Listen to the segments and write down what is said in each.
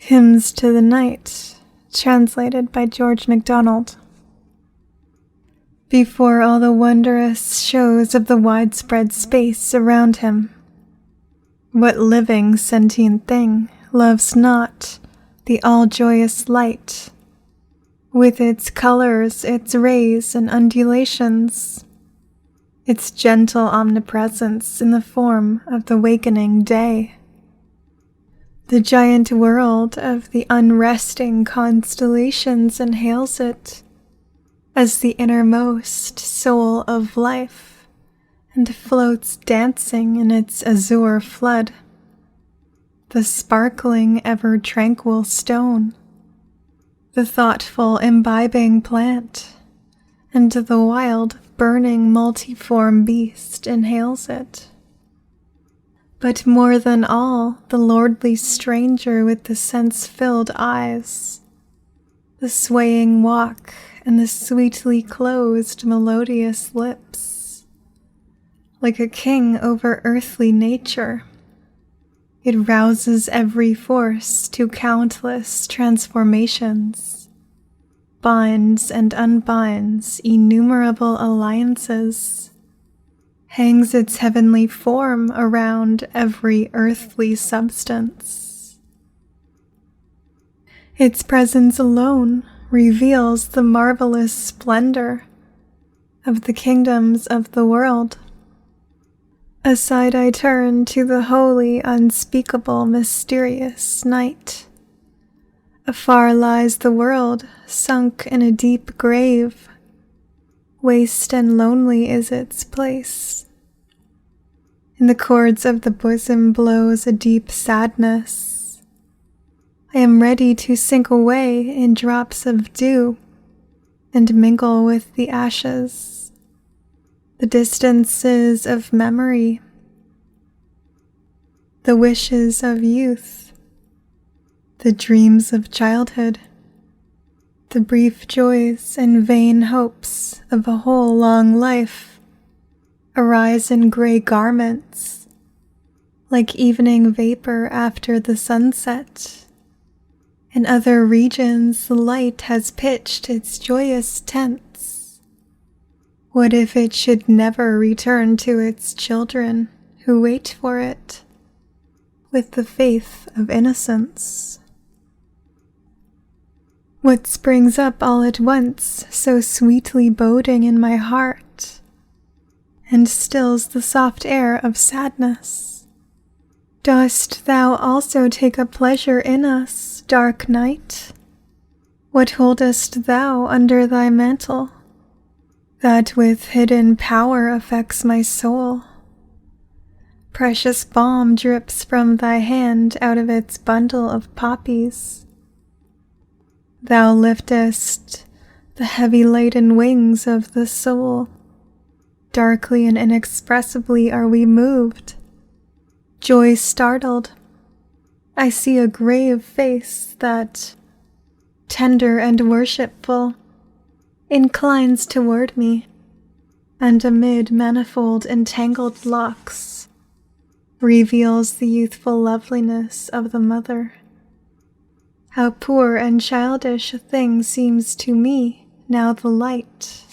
Hymns to the Night, translated by George MacDonald. Before all the wondrous shows of the widespread space around him, what living sentient thing loves not the all-joyous light, with its colors, its rays and undulations, its gentle omnipresence in the form of the wakening day? The giant world of the unresting constellations inhales it as the innermost soul of life, and floats dancing in its azure flood. The sparkling ever-tranquil stone, the thoughtful imbibing plant, and the wild burning multiform beast inhales it. But more than all, the lordly stranger with the sense-filled eyes, the swaying walk, and the sweetly closed melodious lips. Like a king over earthly nature, it rouses every force to countless transformations, binds and unbinds innumerable alliances, hangs its heavenly form around every earthly substance. Its presence alone reveals the marvelous splendor of the kingdoms of the world. Aside I turn to the holy, unspeakable, mysterious night. Afar lies the world, sunk in a deep grave. Waste and lonely is its place. In the chords of the bosom blows a deep sadness. I am ready to sink away in drops of dew and mingle with the ashes, the distances of memory, the wishes of youth, the dreams of childhood, the brief joys and vain hopes of a whole long life arise in gray garments, like evening vapor after the sunset. In other regions the light has pitched its joyous tents. What if it should never return to its children who wait for it with the faith of innocence? What springs up all at once, so sweetly boding in my heart, and stills the soft air of sadness? Dost thou also take a pleasure in us, dark night? What holdest thou under thy mantle, that with hidden power affects my soul? Precious balm drips from thy hand out of its bundle of poppies. Thou liftest the heavy-laden wings of the soul. Darkly and inexpressibly are we moved. Joy startled, I see a grave face that, tender and worshipful, inclines toward me, and amid manifold entangled locks reveals the youthful loveliness of the mother. How poor and childish a thing seems to me now the light.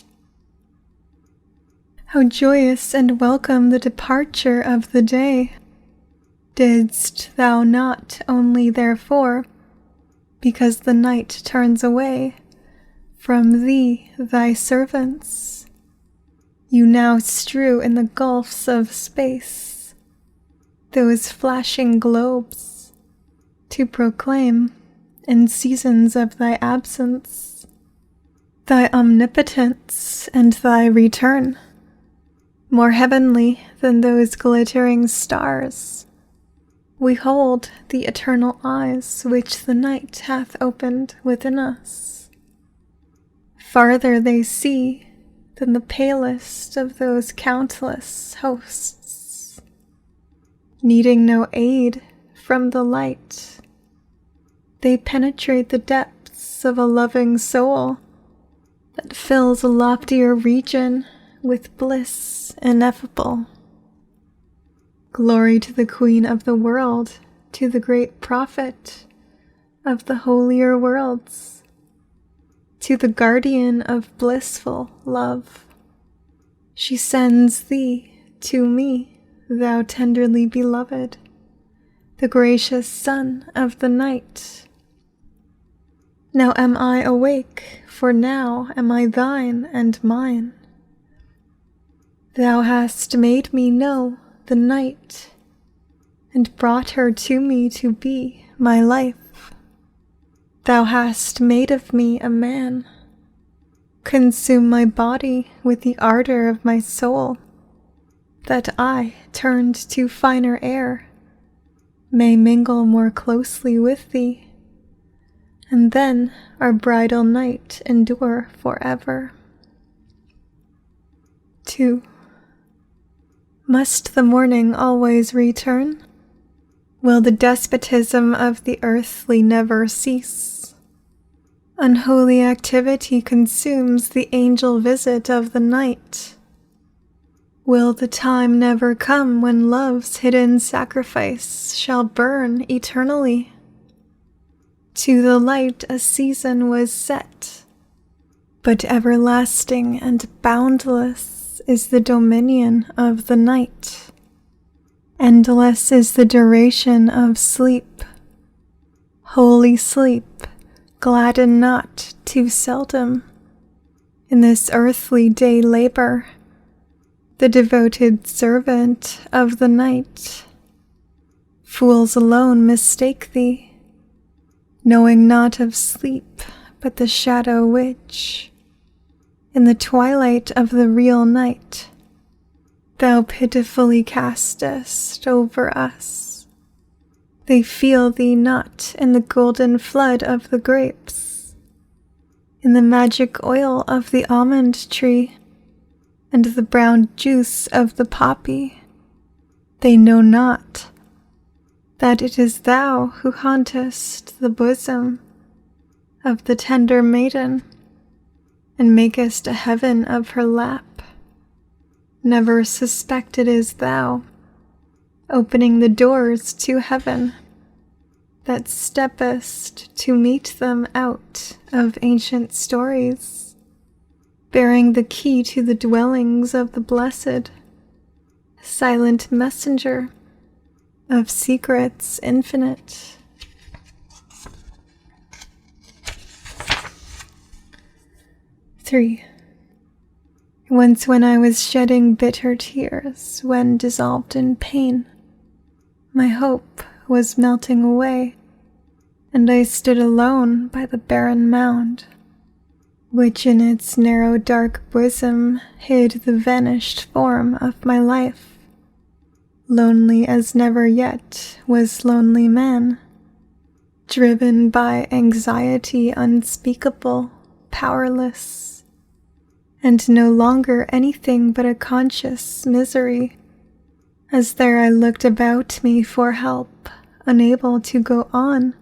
How joyous and welcome the departure of the day. Didst thou not only therefore, because the night turns away from thee, thy servants, you now strew in the gulfs of space those flashing globes to proclaim, in seasons of thy absence, thy omnipotence and thy return, more heavenly than those glittering stars? We hold the eternal eyes which the night hath opened within us. Farther they see than the palest of those countless hosts, needing no aid from the light. They penetrate the depths of a loving soul that fills a loftier region with bliss ineffable. Glory to the Queen of the world, to the great prophet, of the holier worlds, to the guardian of blissful love. She sends thee to me, thou tenderly beloved, the gracious son of the night. Now am I awake, for now am I thine and mine. Thou hast made me know the night, and brought her to me to be my life. Thou hast made of me a man. Consume my body with the ardor of my soul, that I, turned to finer air, may mingle more closely with thee, and then our bridal night endure forever. 2. Must the morning always return? Will the despotism of the earthly never cease? Unholy activity consumes the angel visit of the night. Will the time never come when love's hidden sacrifice shall burn eternally? To the light a season was set, but everlasting and boundless is the dominion of the night. Endless is the duration of sleep. Holy sleep, gladden not too seldom in this earthly day labor, the devoted servant of the night. Fools alone mistake thee, knowing not of sleep but the shadow which, in the twilight of the real night, thou pitifully castest over us. They feel thee not in the golden flood of the grapes, in the magic oil of the almond tree, and the brown juice of the poppy. They know not that it is thou who hauntest the bosom of the tender maiden, and makest a heaven of her lap. Never suspected is thou, opening the doors to heaven, that steppest to meet them out of ancient stories, bearing the key to the dwellings of the blessed, silent messenger of secrets infinite. 3. Once when I was shedding bitter tears, when dissolved in pain, my hope was melting away, and I stood alone by the barren mound, which in its narrow dark bosom hid the vanished form of my life, lonely as never yet was lonely man, driven by anxiety unspeakable, powerless, and no longer anything but a conscious misery, as there I looked about me for help, unable to go on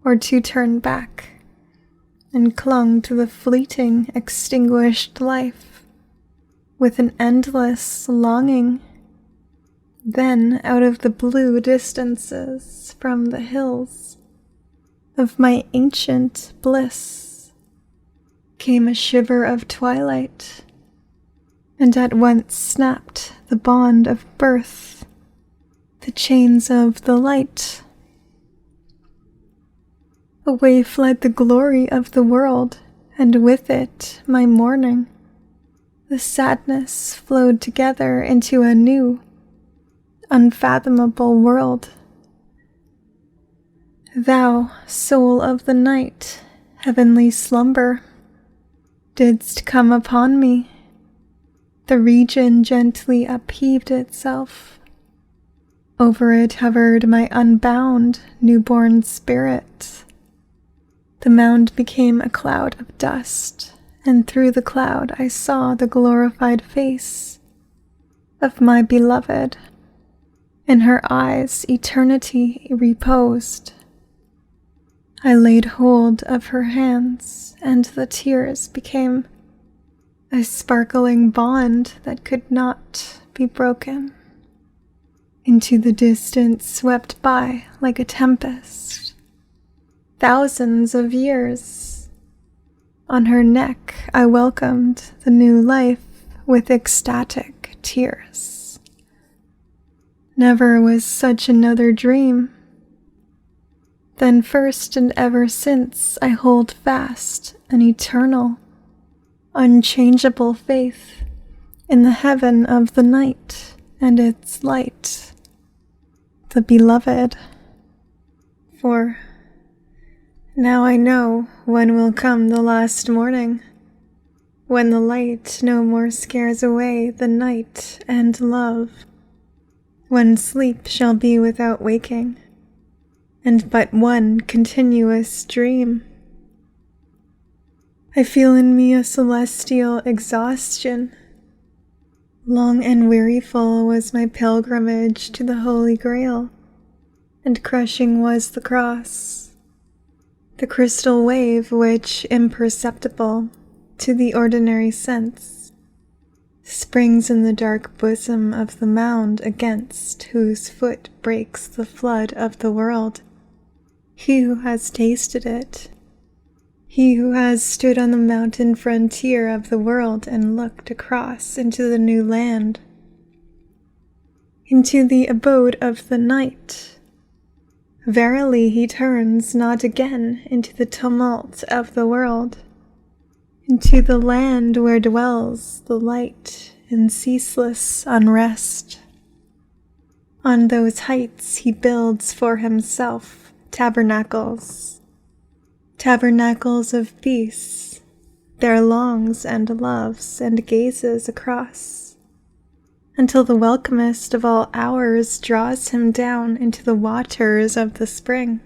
or to turn back, and clung to the fleeting, extinguished life with an endless longing. Then out of the blue distances from the hills of my ancient bliss came a shiver of twilight, and at once snapped the bond of birth, the chains of the light. Away fled the glory of the world, and with it my mourning. The sadness flowed together into a new, unfathomable world. Thou, soul of the night, heavenly slumber, didst come upon me. The region gently upheaved itself. Over it hovered my unbound, newborn spirit. The mound became a cloud of dust, and through the cloud I saw the glorified face of my beloved. In her eyes eternity reposed. I laid hold of her hands, and the tears became a sparkling bond that could not be broken. Into the distance swept by like a tempest, thousands of years. On her neck I welcomed the new life with ecstatic tears. Never was such another dream. Then first and ever since I hold fast an eternal, unchangeable faith in the heaven of the night and its light, the beloved. For now I know when will come the last morning, when the light no more scares away the night and love, when sleep shall be without waking, and but one continuous dream. I feel in me a celestial exhaustion. Long and weariful was my pilgrimage to the Holy Grail, and crushing was the cross, the crystal wave which, imperceptible to the ordinary sense, springs in the dark bosom of the mound against whose foot breaks the flood of the world. He who has tasted it, he who has stood on the mountain frontier of the world and looked across into the new land, into the abode of the night, verily he turns not again into the tumult of the world, into the land where dwells the light in ceaseless unrest. On those heights he builds for himself tabernacles of peace, there longs and loves and gazes across, until the welcomest of all hours draws him down into the waters of the spring.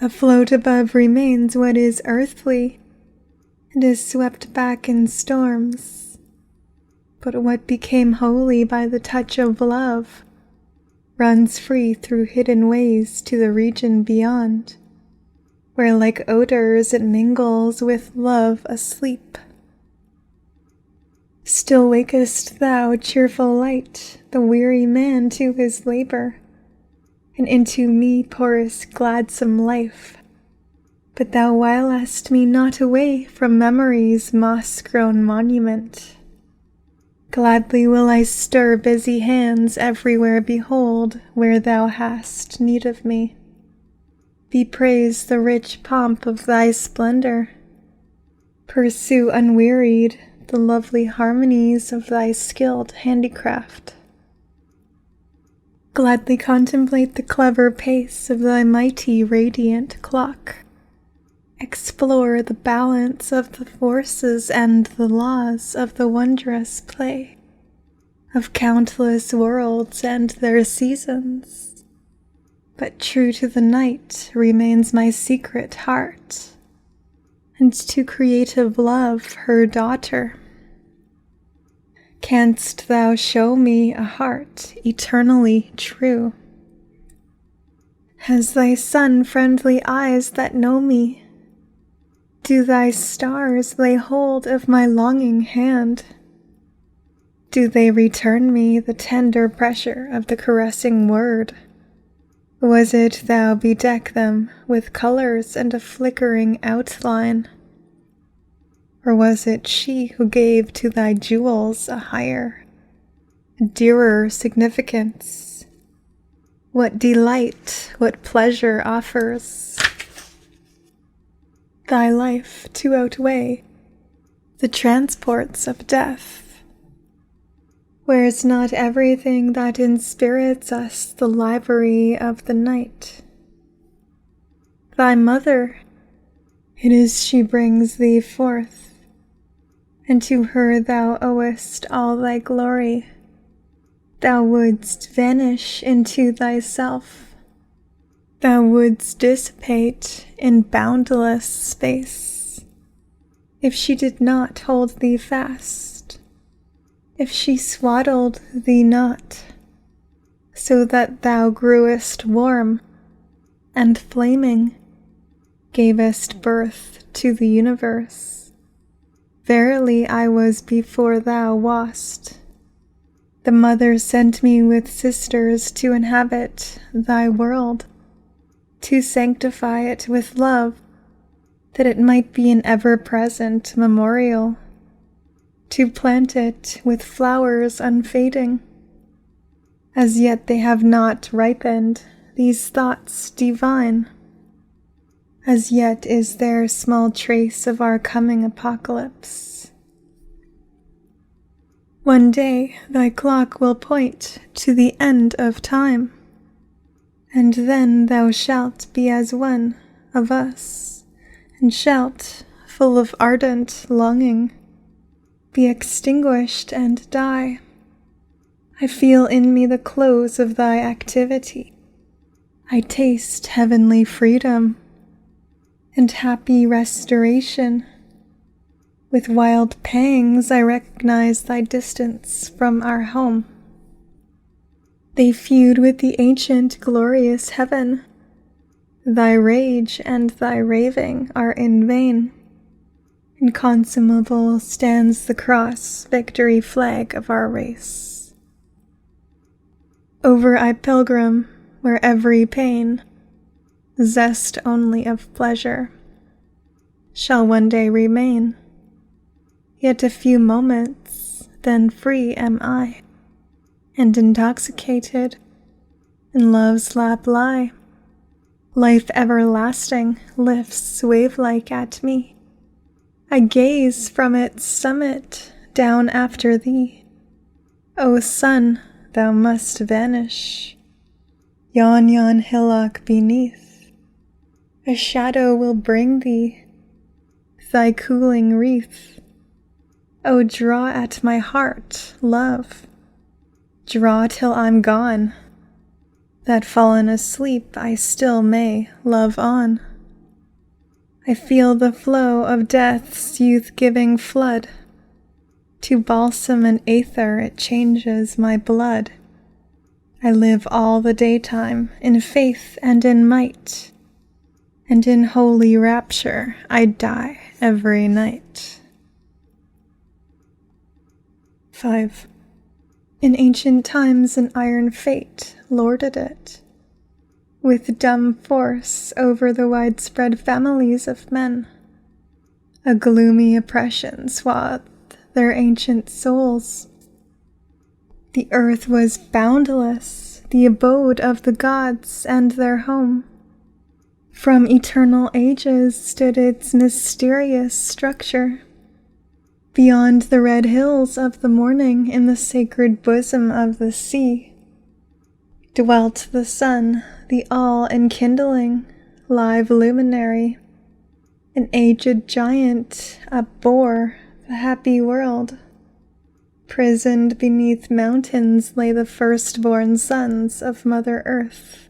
Afloat above remains what is earthly, and is swept back in storms, but what became holy by the touch of love runs free through hidden ways to the region beyond, where like odors it mingles with love asleep. Still wakest thou, cheerful light, the weary man to his labor, and into me pourest gladsome life. But thou whilest me not away from memory's moss-grown monument. Gladly will I stir busy hands everywhere behold where thou hast need of me. Be praised the rich pomp of thy splendor. Pursue unwearied the lovely harmonies of thy skilled handicraft. Gladly contemplate the clever pace of thy mighty radiant clock. Explore the balance of the forces and the laws of the wondrous play of countless worlds and their seasons. But true to the night remains my secret heart, and to creative love her daughter. Canst thou show me a heart eternally true? Has thy sun friendly eyes that know me? Do thy stars lay hold of my longing hand? Do they return me the tender pressure of the caressing word? Was it thou bedeck them with colors and a flickering outline? Or was it she who gave to thy jewels a higher, a dearer significance? What delight, what pleasure offers thy life to outweigh the transports of death? Wears not everything that inspirits us the livery of the night? Thy mother, it is she brings thee forth, and to her thou owest all thy glory. Thou wouldst vanish into thyself. Thou wouldst dissipate in boundless space, if she did not hold thee fast, if she swaddled thee not, so that thou grewest warm and flaming, gavest birth to the universe. Verily I was before thou wast. The mother sent me with sisters to inhabit thy world, to sanctify it with love, that it might be an ever-present memorial, to plant it with flowers unfading. As yet they have not ripened, these thoughts divine. As yet is there small trace of our coming apocalypse. One day thy clock will point to the end of time, and then thou shalt be as one of us, and shalt, full of ardent longing, be extinguished and die. I feel in me the close of thy activity. I taste heavenly freedom and happy restoration. With wild pangs I recognize thy distance from our home. They feud with the ancient glorious heaven. Thy rage and thy raving are in vain. Inconsumable stands the cross, victory flag of our race. Over I pilgrim, where every pain, zest only of pleasure, shall one day remain. Yet a few moments, then free am I, and intoxicated, in love's lap lie. Life everlasting lifts wave-like at me. I gaze from its summit down after thee. O sun, thou must vanish. Yon hillock beneath, a shadow will bring thee, thy cooling wreath. O draw at my heart, love, draw till I'm gone, that fallen asleep I still may love on. I feel the flow of death's youth-giving flood. To balsam and aether it changes my blood. I live all the daytime in faith and in might, and in holy rapture I die every night. 5. In ancient times an iron fate lorded it, with dumb force over the widespread families of men. A gloomy oppression swathed their ancient souls. The earth was boundless, the abode of the gods and their home. From eternal ages stood its mysterious structure. Beyond the red hills of the morning, in the sacred bosom of the sea, dwelt the sun, the all-enkindling, live luminary. An aged giant upbore the happy world. Prisoned beneath mountains lay the firstborn sons of Mother Earth,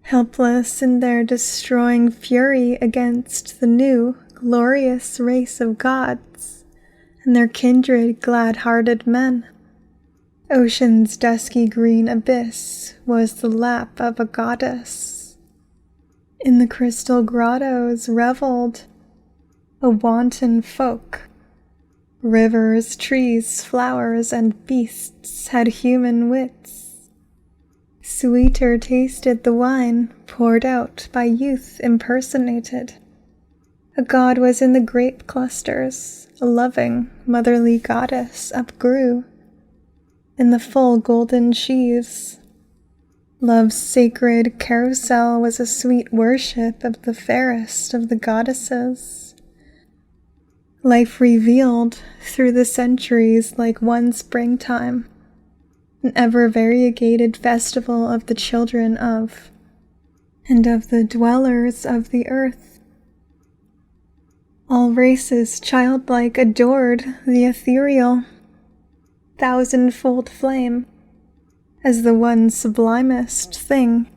helpless in their destroying fury against the new, glorious race of gods and their kindred glad-hearted men. Ocean's dusky green abyss was the lap of a goddess. In the crystal grottos reveled a wanton folk. Rivers, trees, flowers, and beasts had human wits. Sweeter tasted the wine poured out by youth impersonated. A god was in the grape clusters, a loving, motherly goddess upgrew in the full golden sheaves. Love's sacred carousel was a sweet worship of the fairest of the goddesses. Life revealed through the centuries like one springtime, an ever-variegated festival of the children of, and of the dwellers of the earth. All races childlike adored the ethereal, thousandfold flame, as the one sublimest thing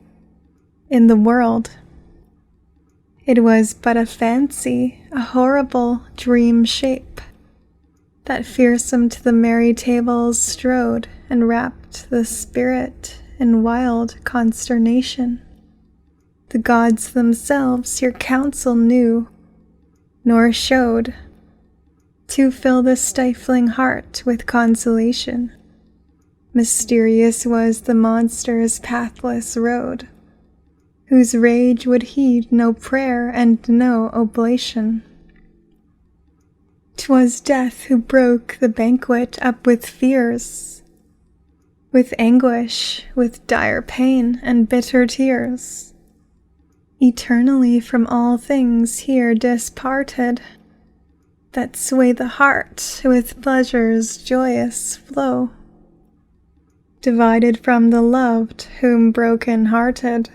in the world. It was but a fancy, a horrible dream shape, that fearsome to the merry tables strode and wrapped the spirit in wild consternation. The gods themselves your counsel knew, nor showed, to fill the stifling heart with consolation. Mysterious was the monster's pathless road. whose rage would heed no prayer and no oblation. 'Twas death who broke the banquet up with fears, with anguish, with dire pain and bitter tears, eternally from all things here disparted, that sway the heart with pleasure's joyous flow, divided from the loved whom broken-hearted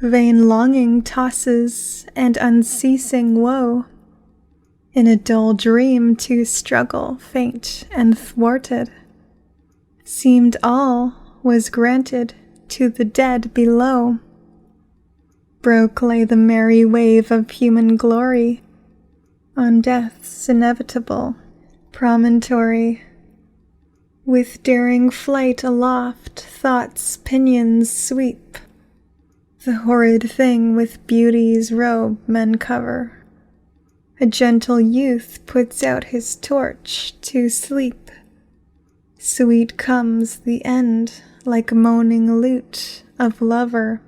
vain longing tosses and unceasing woe, in a dull dream to struggle faint and thwarted, seemed all was granted to the dead below. Broke lay the merry wave of human glory on death's inevitable promontory. With daring flight aloft thought's pinions sweep, the horrid thing with beauty's robe men cover. A gentle youth puts out his torch to sleep. Sweet comes the end like moaning lute of lover.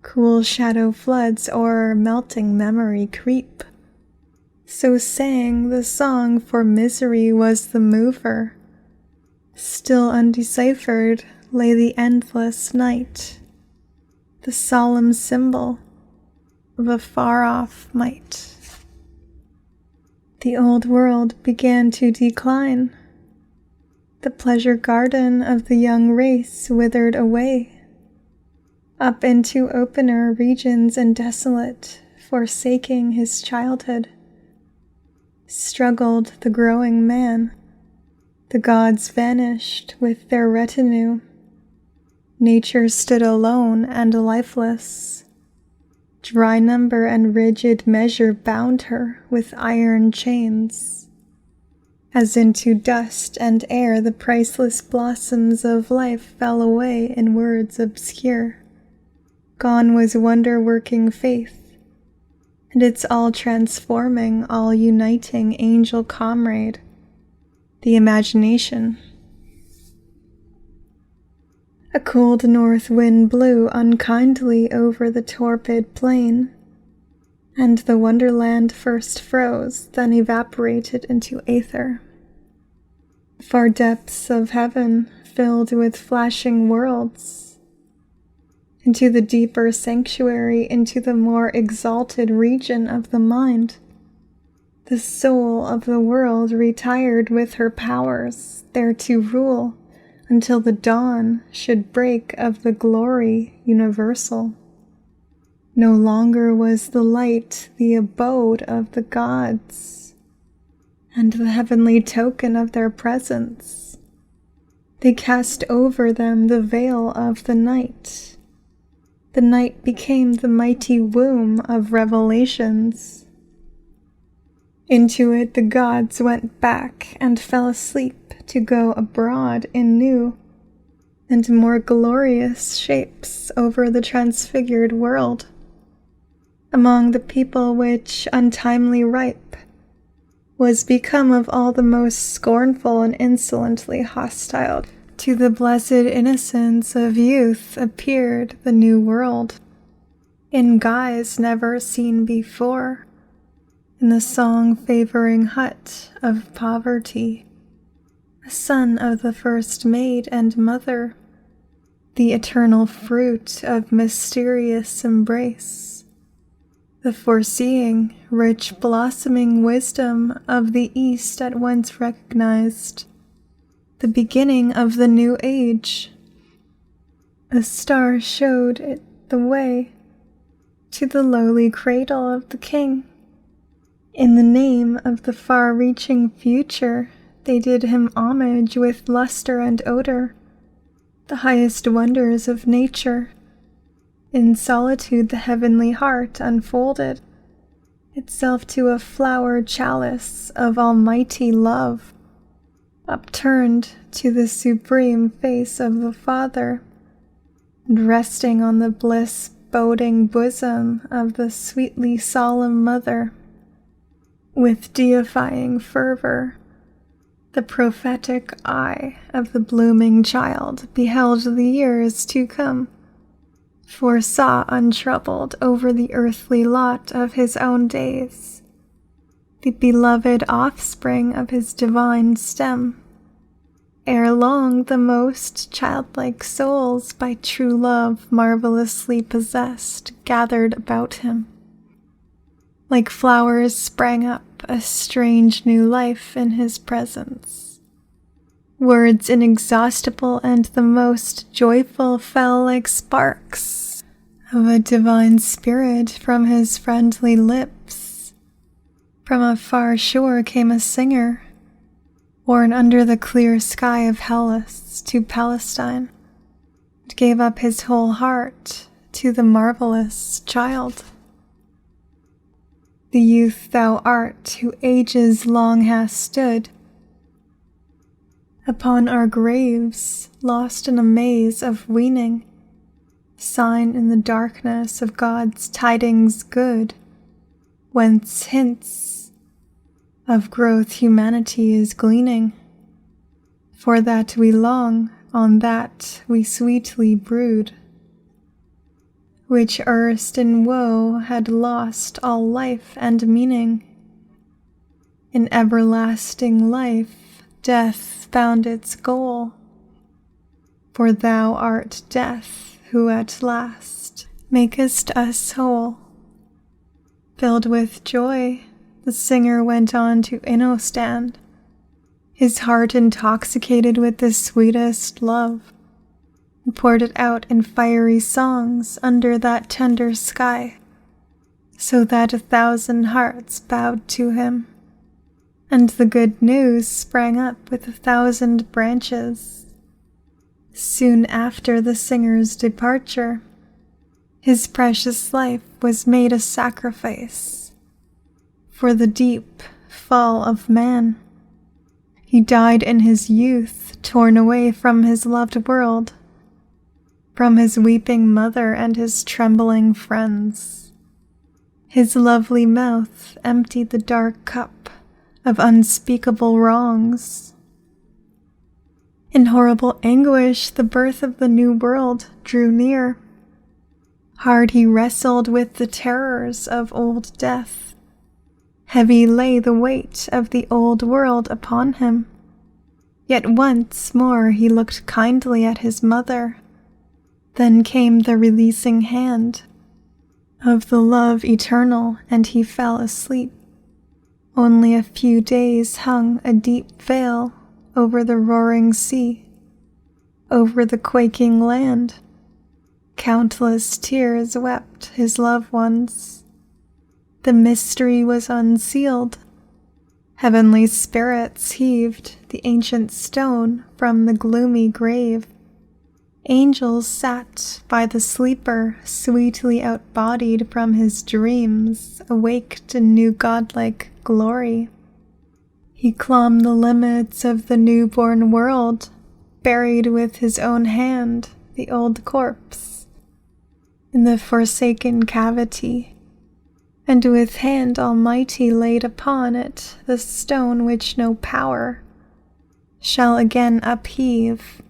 Cool shadow floods o'er melting memory creep. So sang the song, for misery was the mover. Still undeciphered lay the endless night, the solemn symbol of a far-off might. The old world began to decline. The pleasure garden of the young race withered away. Up into opener regions and desolate, forsaking his childhood, struggled the growing man. The gods vanished with their retinue. Nature stood alone and lifeless. Dry number and rigid measure bound her with iron chains. As into dust and air the priceless blossoms of life fell away in words obscure. Gone was wonder-working faith, and its all-transforming, all-uniting angel comrade, the imagination. A cold north wind blew unkindly over the torpid plain, and the wonderland first froze, then evaporated into aether. The far depths of heaven filled with flashing worlds. Into the deeper sanctuary, into the more exalted region of the mind, the soul of the world retired with her powers, there to rule until the dawn should break of the glory universal. No longer was the light the abode of the gods, and the heavenly token of their presence. They cast over them the veil of the night. The night became the mighty womb of revelations. Into it the gods went back and fell asleep to go abroad in new and more glorious shapes over the transfigured world, among the people which, untimely ripe, was become of all the most scornful and insolently hostile to the blessed innocence of youth appeared the new world, in guise never seen before, in the song-favoring hut of poverty, a son of the first maid and mother, the eternal fruit of mysterious embrace, the foreseeing, rich blossoming wisdom of the East at once recognized, the beginning of the new age. A star showed it the way to the lowly cradle of the king. In the name of the far-reaching future, they did him homage with luster and odor, the highest wonders of nature. In solitude the heavenly heart unfolded itself to a flower chalice of almighty love, upturned to the supreme face of the Father, and resting on the bliss-boding bosom of the sweetly solemn Mother. With deifying fervor, the prophetic eye of the blooming child beheld the years to come, foresaw untroubled over the earthly lot of his own days, the beloved offspring of his divine stem. Ere long the most childlike souls by true love marvelously possessed gathered about him. Like flowers sprang up a strange new life in his presence. Words inexhaustible and the most joyful fell like sparks of a divine spirit from his friendly lips. From a far shore came a singer, born under the clear sky of Hellas to Palestine, and gave up his whole heart to the marvelous child. The youth thou art, who ages long hast stood upon our graves, lost in a maze of weaning, sign in the darkness of God's tidings good, whence hints of growth humanity is gleaning. For that we long, on that we sweetly brood, which erst in woe had lost all life and meaning. In everlasting life, death found its goal. For thou art death, who at last makest us whole. Filled with joy, the singer went on to inno-stand, his heart intoxicated with the sweetest love, and poured it out in fiery songs under that tender sky, so that 1,000 hearts bowed to him, and the good news sprang up with 1,000 branches. Soon after the singer's departure, his precious life was made a sacrifice for the deep fall of man. He died in his youth, torn away from his loved world, from his weeping mother and his trembling friends. His lovely mouth emptied the dark cup of unspeakable wrongs. In horrible anguish, the birth of the new world drew near. Hard he wrestled with the terrors of old death. Heavy lay the weight of the old world upon him. Yet once more he looked kindly at his mother. Then came the releasing hand of the love eternal, and he fell asleep. Only a few days hung a deep veil over the roaring sea, over the quaking land. Countless tears wept his loved ones. The mystery was unsealed. Heavenly spirits heaved the ancient stone from the gloomy grave. Angels sat by the sleeper, sweetly outbodied from his dreams, awaked in new godlike glory. He clomb the limits of the newborn world, buried with his own hand the old corpse in the forsaken cavity, and with hand almighty laid upon it the stone which no power shall again upheave.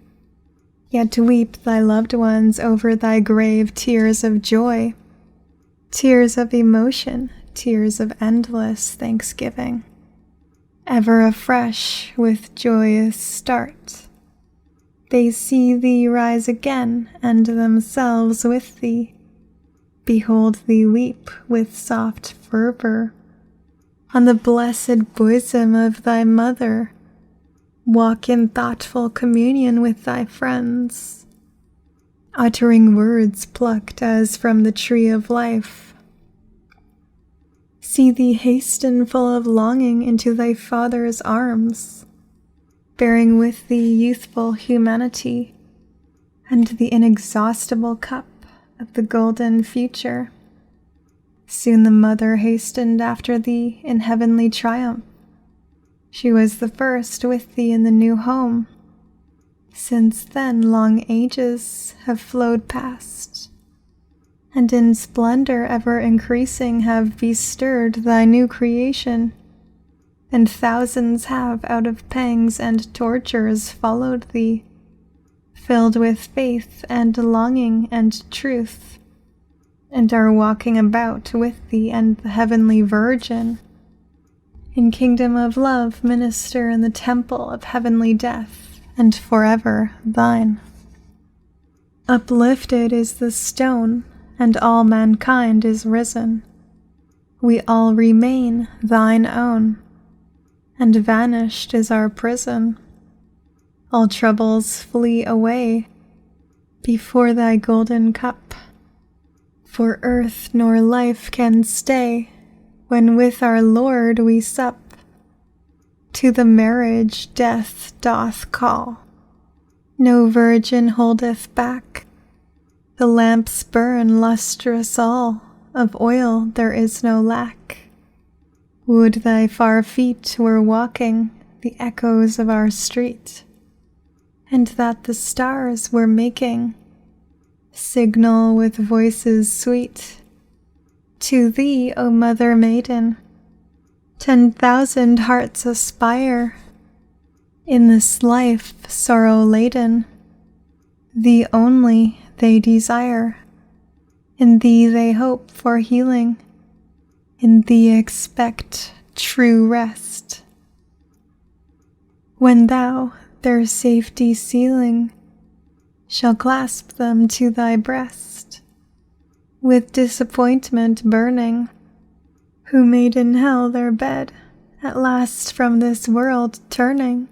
Yet weep thy loved ones over thy grave tears of joy, tears of emotion, tears of endless thanksgiving. Ever afresh with joyous start, they see thee rise again, and themselves with thee. Behold thee weep with soft fervor on the blessed bosom of thy mother. Walk in thoughtful communion with thy friends, uttering words plucked as from the tree of life. See thee hasten full of longing into thy father's arms, bearing with thee youthful humanity and the inexhaustible cup of the golden future. Soon the mother hastened after thee in heavenly triumph. She was the first with thee in the new home. Since then long ages have flowed past, and in splendor ever increasing have bestirred thy new creation, and thousands have out of pangs and tortures followed thee, filled with faith and longing and truth, and are walking about with thee and the heavenly Virgin. In kingdom of love minister in the temple of heavenly death, and forever thine. Uplifted is the stone, and all mankind is risen. We all remain thine own, and vanished is our prison. All troubles flee away before thy golden cup, for earth nor life can stay when with our Lord we sup. To the marriage death doth call, no virgin holdeth back. The lamps burn lustrous all, of oil there is no lack. Would thy far feet were walking the echoes of our street, and that the stars were making signal with voices sweet. To thee, O Mother Maiden, 10,000 hearts aspire, in this life sorrow-laden. Thee only they desire, in thee they hope for healing, in thee expect true rest. When thou, their safety sealing, shall clasp them to thy breast, with disappointment burning, who made in hell their bed, at last from this world turning,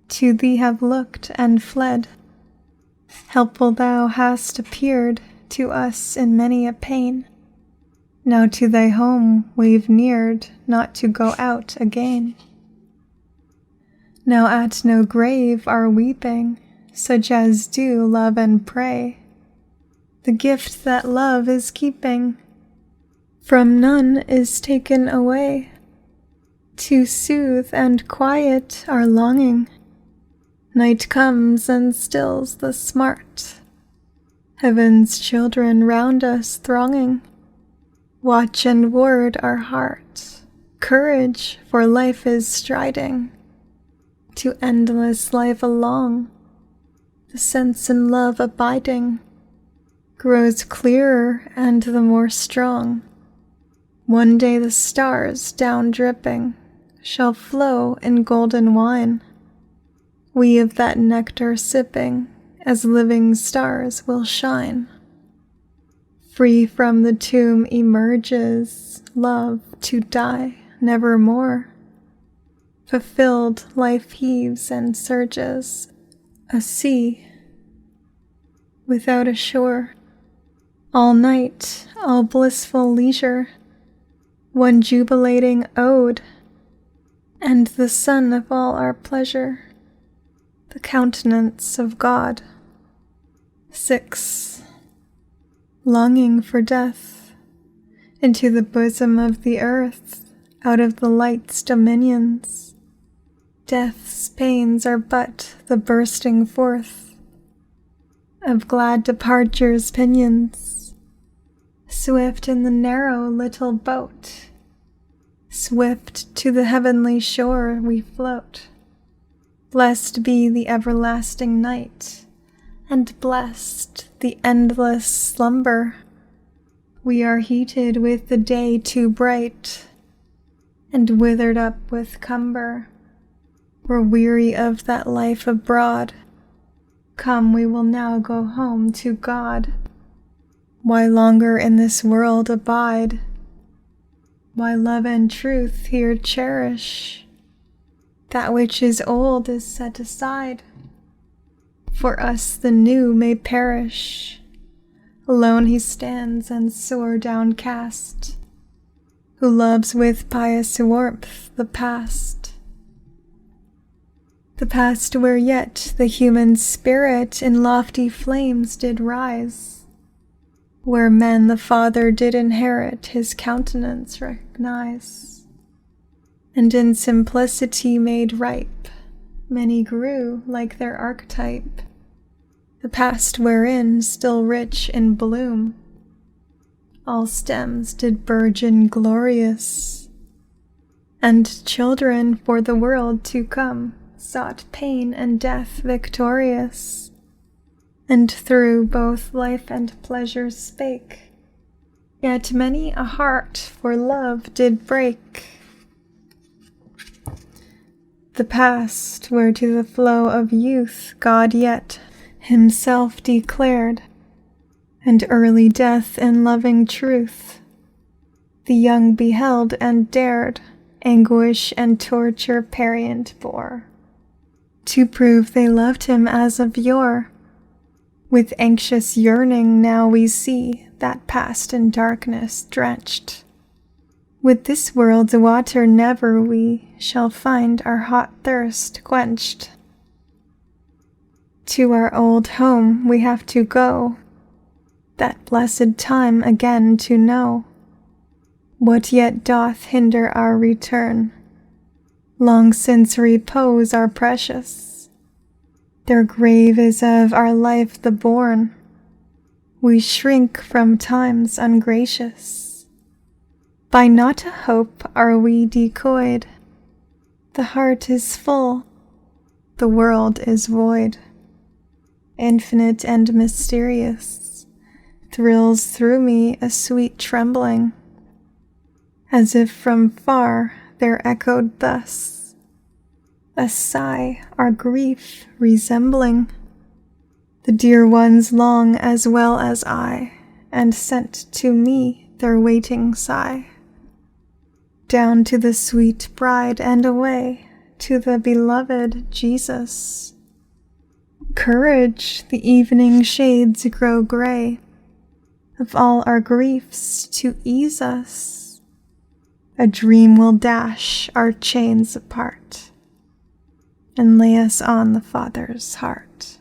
to thee have looked and fled. Helpful thou hast appeared to us in many a pain. Now to thy home we've neared, not to go out again. Now at no grave are weeping, such as do love and pray. The gift that love is keeping from none is taken away. To soothe and quiet our longing, night comes and stills the smart. Heaven's children round us thronging, watch and ward our heart. Courage, for life is striding to endless life along. The sense in love abiding grows clearer and the more strong. One day the stars, down dripping, shall flow in golden wine. We of that nectar sipping, as living stars will shine. Free from the tomb emerges love to die nevermore. Fulfilled life heaves and surges, a sea without a shore. All night, all blissful leisure, one jubilating ode, and the sun of all our pleasure, the countenance of God. 6. Longing for death, into the bosom of the earth, out of the light's dominions. Death's pains are but the bursting forth of glad departure's pinions. Swift in the narrow little boat, swift to the heavenly shore we float. Blessed be the everlasting night, and blessed the endless slumber. We are heated with the day too bright, and withered up with cumber. We're weary of that life abroad. Come, we will now go home to God. Why longer in this world abide? Why love and truth here cherish? That which is old is set aside. For us the new may perish. Alone he stands and sore downcast, who loves with pious warmth the past. The past where yet the human spirit in lofty flames did rise, where men the Father did inherit his countenance recognize, and in simplicity made ripe, many grew like their archetype. The past wherein, still rich in bloom, all stems did burgeon glorious, and children for the world to come sought pain and death victorious. and through both life and pleasure spake. Yet many a heart for love did break. The past, where to the flow of youth God yet himself declared, and early death in loving truth, the young beheld and dared, anguish and torture parient bore, to prove they loved him as of yore. With anxious yearning now we see that past in darkness drenched. With this world's water never we shall find our hot thirst quenched. To our old home we have to go, that blessed time again to know. What yet doth hinder our return? Long since repose are precious. Their grave is of our life the bourne. We shrink from times ungracious. By not a hope are we decoyed. The heart is full, the world is void. Infinite and mysterious thrills through me a sweet trembling, as if from far there echoed thus a sigh, our grief resembling. The dear ones long as well as I, and sent to me their waiting sigh. Down to the sweet bride and away to the beloved Jesus. Courage, the evening shades grow gray, of all our griefs to ease us. A dream will dash our chains apart, and lay us on the Father's heart.